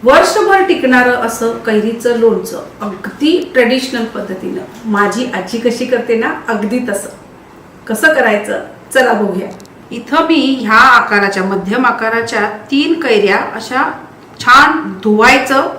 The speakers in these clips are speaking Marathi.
वर्षभर टिकणारं असं कैरीचं लोणचं अगदी ट्रेडिशनल पद्धतीनं माझी आजी कशी करते ना, अगदी तसं कसं करायचं चला बघूया। इथं मी ह्या आकाराच्या मध्यम आकाराच्या 3 कैऱ्या अशा छान धुवायचं,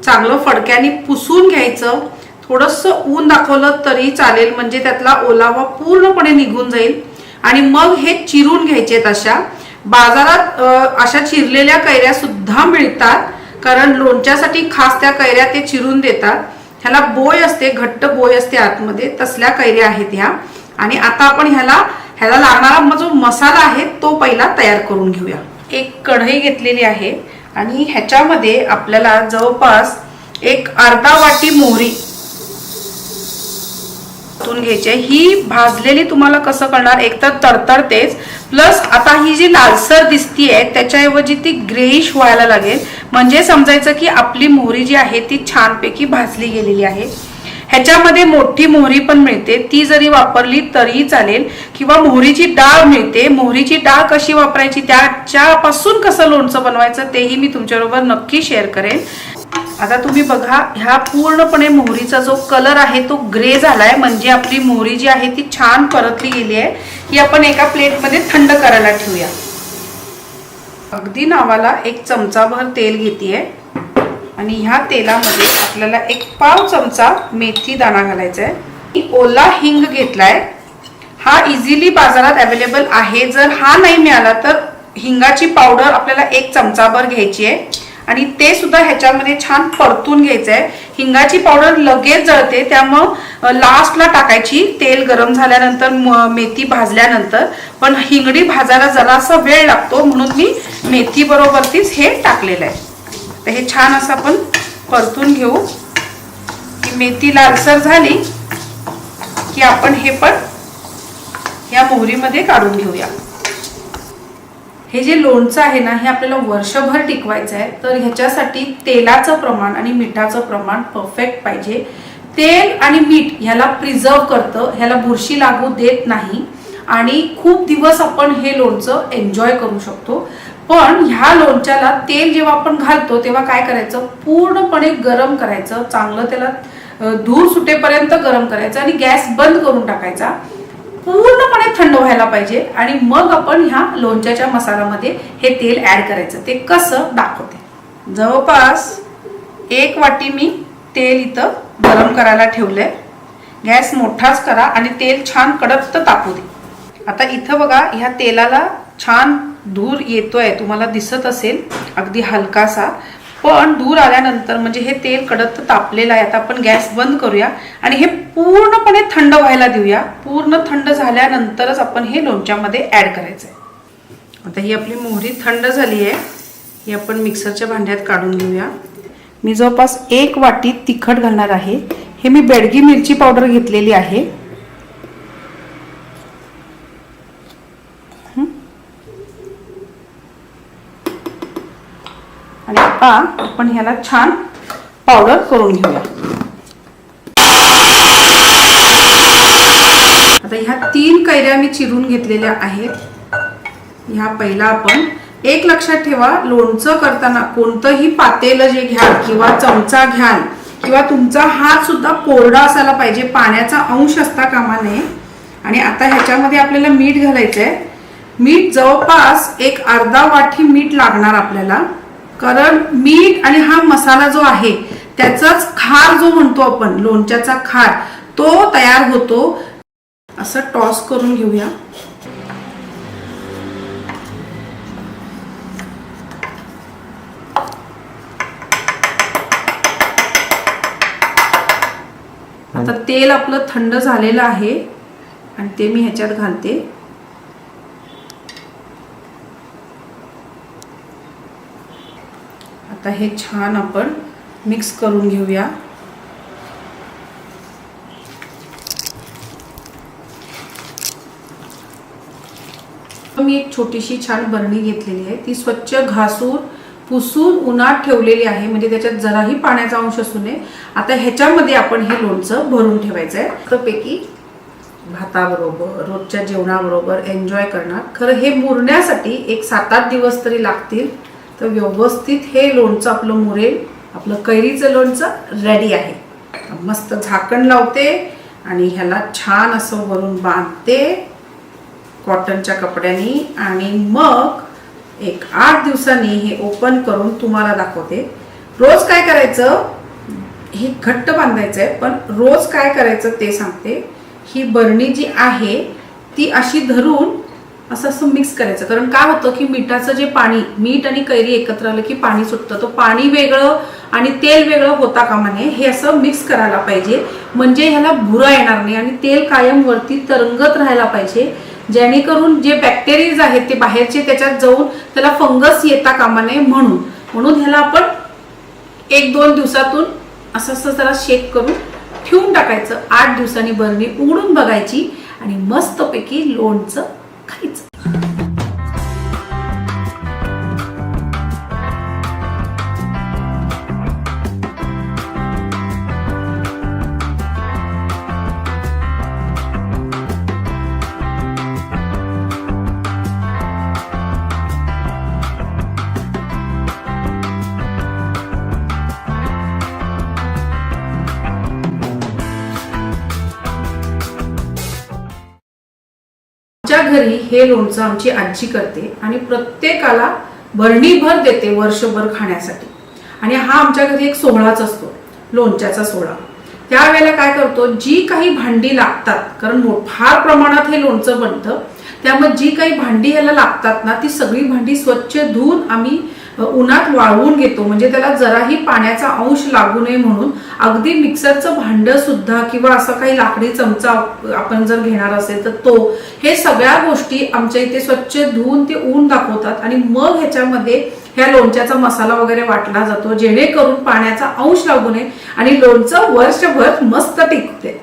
चांगलं फडक्याने पुसून घ्यायचं। थोडंसं ऊन दाखवलं तरी चालेल, म्हणजे त्यातला ओलावा पूर्णपणे निघून जाईल। आणि मग हे चिरून घ्यायचे। अशा बाजारात अशा चिरलेल्या कैऱ्या सुद्धा मिळतात, कारण लोणच्यासाठी खास त्या कैऱ्या ते चिरून देतात। ह्याला बोय असते, घट्ट बोय असते आतमध्ये, तसल्या कैऱ्या आहेत ह्या। आणि आता आपण ह्याला लागणारा जो मसाला आहे तो पहिला तयार करून घेऊया। एक कढई घेतलेली आहे आणि ह्याच्यामध्ये आपल्याला जवळपास एक अर्धा वाटी मोहरी घ्यायची। ही भाजलेली तुम्हाला कसं कळणार, एक तर तडतडतेच, प्लस आता ही जी लालसर दिसतीये त्याच्याऐवजी ती ग्रेइश व्हायला लागेल, म्हणजे समजायचं की आपली मोहरी जी आहे ती छानपैकी भाजली गेलेली आहे। ह्याच्यामध्ये मोठी मोहरी पण मिळते, ती जरी वापरली तरी चालेल, किंवा मोहरीची डाळ मिळते। मोहरीची डाळ कशी वापरायची, त्याच्यापासून कसं लोणचं बनवायचं तेही मी तुमच्याबरोबर नक्की शेअर करेन। आता तुम्ही बघा, ह्या पूर्णपणे मोहरीचा जो कलर आहे तो ग्रे झालाय, म्हणजे आपली मोहरी जी आहे ती छान परतली गेली आहे। ही आपण एका प्लेटमध्ये थंड करायला ठेवूया। अगदी नावाला 1 चमचाभर तेल घेतेय आणि ह्या तेलामध्ये आपल्याला 1 पाव चमचा मेथी दाणा घालायचा आहे। ओला हिंग घेतलाय, हा इझिली बाजारात अवेलेबल आहे। जर हा नाही मिळाला तर हिंगाची पावडर आपल्याला 1 चमचाभर घ्यायची आहे आणि ते सुद्धा ह्याच्यामध्ये छान परतून घ्यायचं आहे। हिंगाची पावडर लगेच जळते, त्यामुळे लास्टला टाकायची तेल गरम झाल्यानंतर, मेथी भाजल्यानंतर। पण हिंगडी भाजायला जरासा वेळ लागतो, म्हणून मी मेथी बरोबरतीच हे टाकलेलं आहे। तर हे छान असं आपण परतून घेऊ। की मेथी लालसर झाली की आपण हे पण या मोहरीमध्ये काढून घेऊया। हे जे लोणचं आहे ना, हे आपल्याला वर्षभर टिकवायचं आहे, तर ह्याच्यासाठी तेलाचं प्रमाण आणि मिठाचं प्रमाण परफेक्ट पाहिजे। तेल आणि मीठ ह्याला प्रिझर्व करतं, ह्याला बुरशी लागू देत नाही आणि खूप दिवस आपण हे लोणचं एन्जॉय करू शकतो। पण ह्या लोणच्याला तेल जेव्हा आपण घालतो तेव्हा काय करायचं, पूर्णपणे गरम करायचं, चांगलं त्याला धूर सुटेपर्यंत गरम करायचं आणि गॅस बंद करून टाकायचा। पूर्णपणे थंड व्हायला पाहिजे आणि मग आपण ह्या लोणच्याच्या मसाल्यामध्ये हे तेल ऍड करायचं। ते कसं दाखवते। जवळपास 1 वाटी मी तेल इथं गरम करायला ठेवलंय। गॅस मोठाच करा आणि तेल छान कडक तापू दे। आता इथं बघा, ह्या तेलाला छान धूर येतोय, तुम्हाला दिसत असेल, अगदी हलकासा, पण धूर आल्यानंतर म्हणजे हे तेल कडक तापलेलं आहे। आता आपण गॅस बंद करूया आणि हे पूर्णपणे थंड व्हायला देऊया। पूर्ण थंड झाल्यानंतरच आपण हे लोणच्यामध्ये ऍड करायचं आहे। आता ही आपली मोहरी थंड झाली आहे, ही आपण मिक्सरच्या भांड्यात काढून घेऊया। मी जवळपास 1 वाटी तिखट घालणार आहे। हे मी बेडगी मिरची पावडर घेतलेली आहे। आणि आता आपण ह्याला छान पावडर करून घेऊया। आता ह्या 3 कैऱ्या मी चिरून घेतलेल्या आहेत। ह्या पहिला आपण एक लक्षात ठेवा, लोणचं करताना कोणतंही पातेलं जे घ्याल किंवा चमचा घ्याल किंवा तुमचा हात सुद्धा कोरडा असायला पाहिजे, पाण्याचा अंश असता कामा नये। आणि आता ह्याच्यामध्ये आपल्याला मीठ घालायचं आहे। मीठ जवळपास एक अर्धा वाटी मीठ लागणार आपल्याला, कारण मीठ आणि हा मसाला जो आहे त्याचाच खार जो म्हणतो आपण, लोणच्याचा खार, तो तयार होतो। असं टॉस करून घेऊया। आता तेल आपलं थंड झालेलं आहे आणि ते मी ह्याच्यात घालते। आता हे छान आपण मिक्स करून घेऊया। मी एक छोटीशी छान बरणी घेतलेली आहे, ती स्वच्छ घासून पुसून उन्हात ठेवलेली आहे, म्हणजे त्याच्यात जराही पाण्याचा अंश असू नये। आता ह्याच्यामध्ये आपण हे लोणचं भरून ठेवायचं आहे। त्यापैकी भाताबरोबर, रोजच्या जेवणाबरोबर एन्जॉय करणार। खरं हे मुरण्यासाठी एक 7-8 दिवस तरी लागतील, तर व्यवस्थित हे लोणचं आपलं मुरेल. आपलं कैरीचं लोणचं रेडी आहे. मस्त झाकण लावते आणि ह्याला छान असं वरून बांधते कॉटनच्या कपड्यानी आणि मग एक 8 दिवसांनी हे ओपन करून तुम्हाला दाखवते. रोज काय करायचं, हे घट्ट बांधायचं आहे, पण रोज काय करायचं ते सांगते. ही बरणी जी आहे ती अशी धरून असं असं मिक्स करायचं. कारण काय होतं की मिठाचं जे पाणी, मीठ आणि कैरी एकत्र आलं की पाणी सुटतं. तो पाणी वेगळं आणि तेल वेगळं होता कामा नये. हे असं मिक्स करायला पाहिजे, म्हणजे ह्याला भुरा येणार नाही आणि तेल कायम वरती तरंगत राहायला पाहिजे, जेणेकरून जे बॅक्टेरियाज आहेत ते बाहेरचे त्याच्यात जाऊन त्याला फंगस येता कामा नये. म्हणून ह्याला आपण 1-2 दिवसातून असं असं जरा शेक करून ठेवून टाकायचं. 8 दिवसांनी बरणी उघडून बघायची आणि मस्तपैकी लोणचं खायचं. आमच्या घरी हे लोणचं आमची आजी करते आणि प्रत्येकाला भरणीभर देते वर्षभर खाण्यासाठी. आणि हा आमच्या घरी एक सोहळाच असतो, लोणच्याचा सोहळा. त्यावेळेला काय करतो, जी काही भांडी लागतात, कारण फार प्रमाणात हे लोणचं बनतं, त्यामुळे जी काही भांडी ह्याला लागतात ना ती सगळी भांडी स्वच्छ धुवून आम्ही उन्हात वाळवून घेतो, म्हणजे त्याला जराही पाण्याचा अंश लागू नये म्हणून. अगदी मिक्सरचं भांडं सुद्धा किंवा असं काही लाकडी चमचा आपण जर घेणार असेल तर तो, हे सगळ्या गोष्टी आमच्या इथे स्वच्छ धुवून ते ऊन दाखवतात आणि मग ह्याच्यामध्ये ह्या लोणच्याचा मसाला वगैरे वाटला जातो, जेणेकरून पाण्याचा अंश लागू नये आणि लोणचं वर्षभर मस्त टिकते.